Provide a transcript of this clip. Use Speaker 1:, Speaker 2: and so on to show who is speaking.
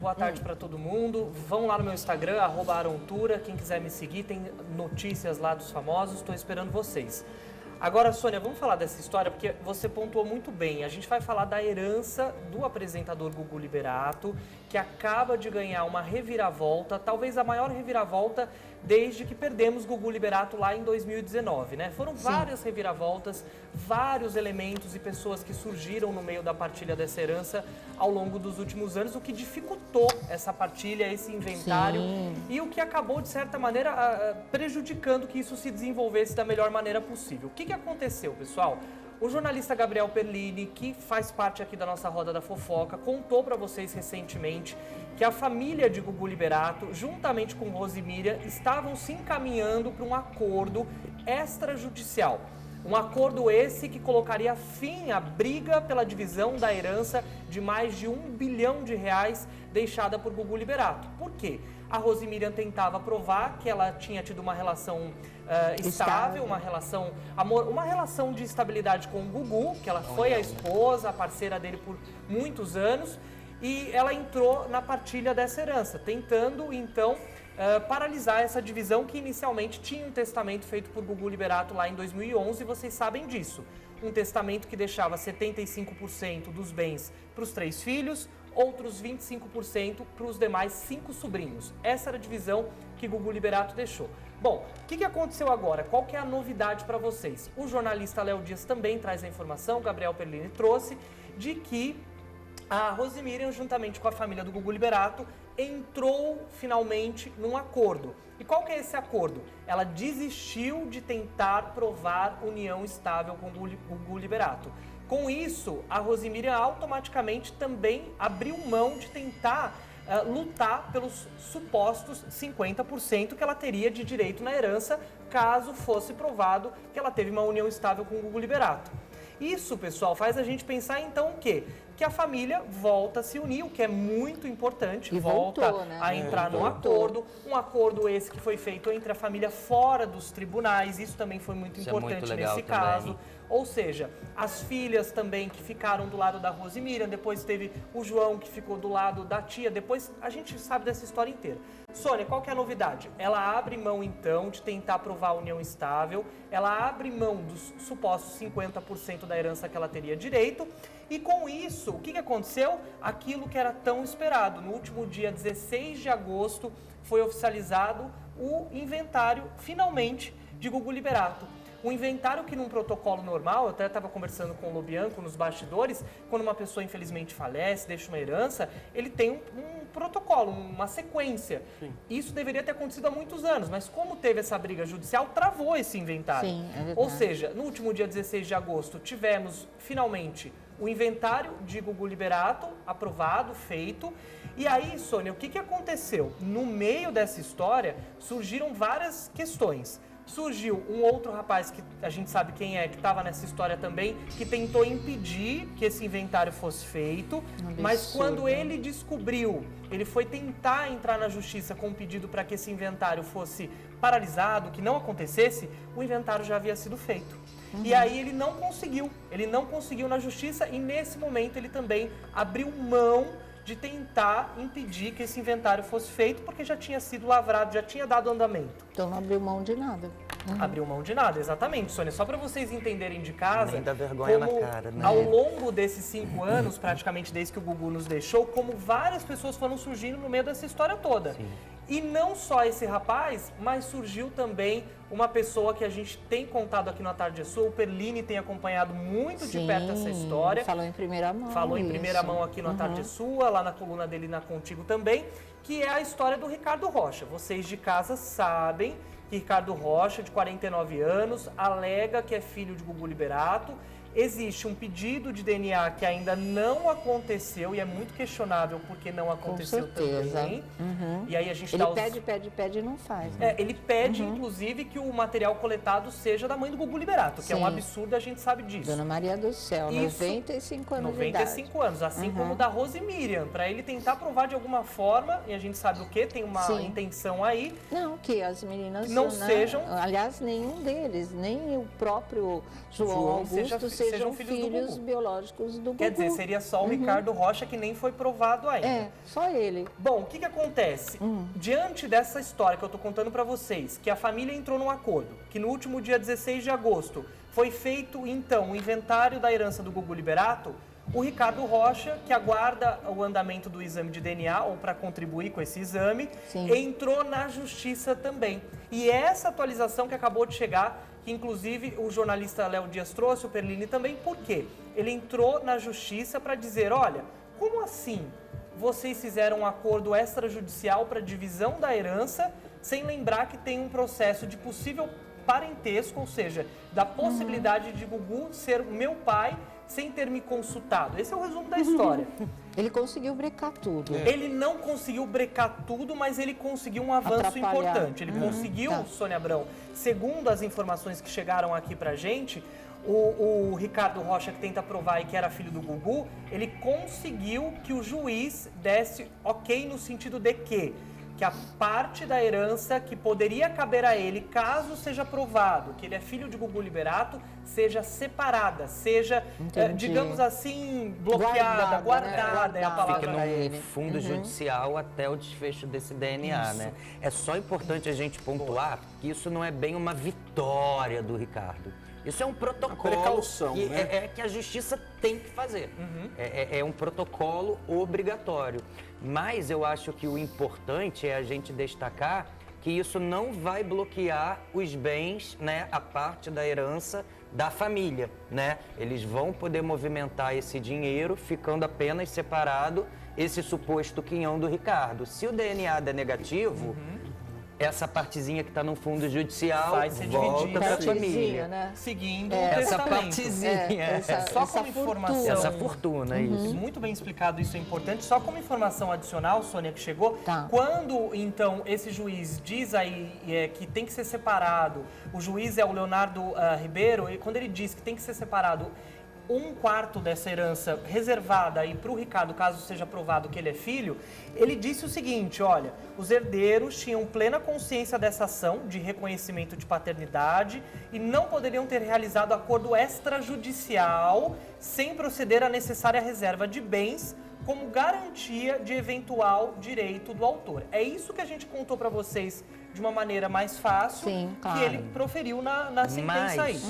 Speaker 1: Boa tarde para todo mundo. Vão lá no meu Instagram, @arontura. Quem quiser me seguir, tem notícias lá dos famosos. Estou esperando vocês. Agora, Sônia, vamos falar dessa história, porque você pontuou muito bem. A gente vai falar da herança do apresentador Gugu Liberato, que acaba de ganhar uma reviravolta, talvez a maior reviravolta desde que perdemos Gugu Liberato lá em 2019, né? Foram várias reviravoltas, vários elementos e pessoas que surgiram no meio da partilha dessa herança ao longo dos últimos anos, o que dificultou essa partilha, esse inventário e o que acabou, de certa maneira, prejudicando que isso se desenvolvesse da melhor maneira possível. O que aconteceu, pessoal? O jornalista Gabriel Perlini, que faz parte aqui da nossa Roda da Fofoca, contou para vocês recentemente que a família de Gugu Liberato, juntamente com Rosemíria, estavam se encaminhando para um acordo extrajudicial. Um acordo esse que colocaria fim à briga pela divisão da herança de mais de R$1 bilhão deixada por Gugu Liberato. Por quê? A Rosemíria tentava provar que ela tinha tido uma relação estável, uma relação de estabilidade com o Gugu, que ela foi a esposa, a parceira dele por muitos anos, e ela entrou na partilha dessa herança, tentando então paralisar essa divisão que inicialmente tinha um testamento feito por Gugu Liberato lá em 2011, vocês sabem disso. Um testamento que deixava 75% dos bens para os 3 filhos, outros 25% para os demais 5 sobrinhos. Essa era a divisão que Gugu Liberato deixou. Bom, o que aconteceu agora? Qual que é a novidade para vocês? O jornalista Léo Dias também traz a informação, o Gabriel Perlini trouxe, de que a Rosemíria, juntamente com a família do Gugu Liberato, entrou finalmente num acordo. E qual que é esse acordo? Ela desistiu de tentar provar união estável com o Gugu Liberato. Com isso, a Rosemíria automaticamente também abriu mão de tentar lutar pelos supostos 50% que ela teria de direito na herança, caso fosse provado que ela teve uma união estável com o Gugu Liberato. Isso, pessoal, faz a gente pensar então o quê? Que a família volta a se unir, o que é muito importante, volta a entrar num acordo, um acordo esse que foi feito entre a família fora dos tribunais, isso também foi muito importante nesse caso. Ou seja, as filhas também que ficaram do lado da Rosemíria, depois teve o João que ficou do lado da tia, depois a gente sabe dessa história inteira. Sônia, qual que é a novidade? Ela abre mão então de tentar provar a união estável, ela abre mão dos supostos 50% da herança que ela teria direito, e com isso, o que aconteceu? Aquilo que era tão esperado. No último dia 16 de agosto foi oficializado o inventário, finalmente, de Gugu Liberato. Um inventário que num protocolo normal, eu até estava conversando com o Lobianco nos bastidores, quando uma pessoa infelizmente falece, deixa uma herança, ele tem um protocolo, uma sequência. Sim. Isso deveria ter acontecido há muitos anos, mas como teve essa briga judicial, travou esse inventário. Sim, é verdade. Ou seja, no último dia 16 de agosto, tivemos finalmente o inventário de Gugu Liberato aprovado, feito. E aí, Sônia, o que aconteceu? No meio dessa história, surgiram várias questões. Surgiu um outro rapaz, que a gente sabe quem é, que estava nessa história também, que tentou impedir que esse inventário fosse feito, mas quando ele descobriu, ele foi tentar entrar na justiça com um pedido para que esse inventário fosse paralisado, que não acontecesse, o inventário já havia sido feito. E aí ele não conseguiu na justiça e nesse momento ele também abriu mão de tentar impedir que esse inventário fosse feito, porque já tinha sido lavrado, já tinha dado andamento.
Speaker 2: Então não abriu mão de nada.
Speaker 1: Abriu mão de nada, exatamente, Sônia. Só para vocês entenderem de casa,
Speaker 3: nem dá vergonha na cara, né?
Speaker 1: Ao longo desses 5 anos, praticamente desde que o Gugu nos deixou, como várias pessoas foram surgindo no meio dessa história toda. Sim. E não só esse rapaz, mas surgiu também uma pessoa que a gente tem contado aqui no A Tarde é Sua, o Perlini tem acompanhado muito de perto essa história.
Speaker 2: Falou em primeira mão.
Speaker 1: Falou em primeira mão aqui no A Tarde é Sua, lá na coluna dele na Contigo também, que é a história do Ricardo Rocha. Vocês de casa sabem que Ricardo Rocha, de 49 anos, alega que é filho de Gugu Liberato. Existe um pedido de DNA que ainda não aconteceu e é muito questionável porque não aconteceu também. E aí a gente
Speaker 2: ele pede e não faz.
Speaker 1: Né? Ele pede, inclusive, que o material coletado seja da mãe do Gugu Liberato, que é um absurdo, a gente sabe disso.
Speaker 2: Dona Maria do Céu, 95 anos de idade.
Speaker 1: 95 anos, assim como da Rosemíria, para ele tentar provar de alguma forma, e a gente sabe o que, tem uma intenção aí.
Speaker 2: Não, que as meninas
Speaker 1: não sejam...
Speaker 2: Aliás, nenhum deles, nem o próprio João Augusto sejam
Speaker 1: filhos do
Speaker 2: filhos
Speaker 1: Gugu.
Speaker 2: biológicos do Gugu.
Speaker 1: Quer dizer, seria só o Ricardo Rocha, que nem foi provado ainda.
Speaker 2: É, só ele.
Speaker 1: Bom, o que acontece? Diante dessa história que eu tô contando para vocês, que a família entrou num acordo, que no último dia 16 de agosto foi feito, então, o inventário da herança do Gugu Liberato, o Ricardo Rocha, que aguarda o andamento do exame de DNA, ou para contribuir com esse exame,
Speaker 2: Sim.
Speaker 1: entrou na justiça também. E essa atualização que acabou de chegar, que inclusive o jornalista Léo Dias trouxe, o Perlini também, por quê? Ele entrou na justiça para dizer, olha, como assim vocês fizeram um acordo extrajudicial para divisão da herança, sem lembrar que tem um processo de possível parentesco, ou seja, da possibilidade de Gugu ser meu pai sem ter me consultado. Esse é o resumo da história.
Speaker 2: Ele conseguiu brecar tudo.
Speaker 1: Ele não conseguiu brecar tudo, mas ele conseguiu um avanço
Speaker 2: Atrapalhar.
Speaker 1: importante. Ele conseguiu,
Speaker 2: Tá.
Speaker 1: Sônia Abrão, segundo as informações que chegaram aqui pra gente, o Ricardo Rocha, que tenta provar aí que era filho do Gugu, ele conseguiu que o juiz desse ok no sentido de que a parte da herança que poderia caber a ele, caso seja provado que ele é filho de Gugu Liberato, seja separada, seja, digamos assim, bloqueada, guardada, é a palavra.
Speaker 3: Fica
Speaker 2: pra ele.
Speaker 3: no fundo judicial até o desfecho desse DNA, né? É só importante a gente pontuar que isso não é bem uma vitória do Ricardo. Isso é um protocolo
Speaker 4: precaução,
Speaker 3: que,
Speaker 4: né?
Speaker 3: que a justiça tem que fazer. É um protocolo obrigatório. Mas eu acho que o importante é a gente destacar que isso não vai bloquear os bens, né, a parte da herança da família, né? Eles vão poder movimentar esse dinheiro, ficando apenas separado esse suposto quinhão do Ricardo. Se o DNA der negativo, essa partezinha que está no fundo judicial
Speaker 1: Vai ser
Speaker 3: volta
Speaker 1: dividida.
Speaker 3: para a
Speaker 2: Partezinha,
Speaker 3: família.
Speaker 2: né?
Speaker 1: Seguindo o
Speaker 3: Essa
Speaker 1: testamento.
Speaker 3: partezinha.
Speaker 1: Só como informação.
Speaker 3: Essa fortuna, isso.
Speaker 1: Muito bem explicado, isso é importante. Só como informação adicional, Sônia, que chegou,
Speaker 2: Tá.
Speaker 1: quando, então, esse juiz diz aí que tem que ser separado, o juiz é o Leonardo Ribeiro, e quando ele diz que tem que ser separado um quarto dessa herança reservada aí para o Ricardo, caso seja provado que ele é filho, ele disse o seguinte, olha, os herdeiros tinham plena consciência dessa ação de reconhecimento de paternidade e não poderiam ter realizado acordo extrajudicial sem proceder à necessária reserva de bens como garantia de eventual direito do autor. É isso que a gente contou para vocês de uma maneira mais fácil,
Speaker 2: Sim, claro.
Speaker 1: que ele proferiu na sentença aí.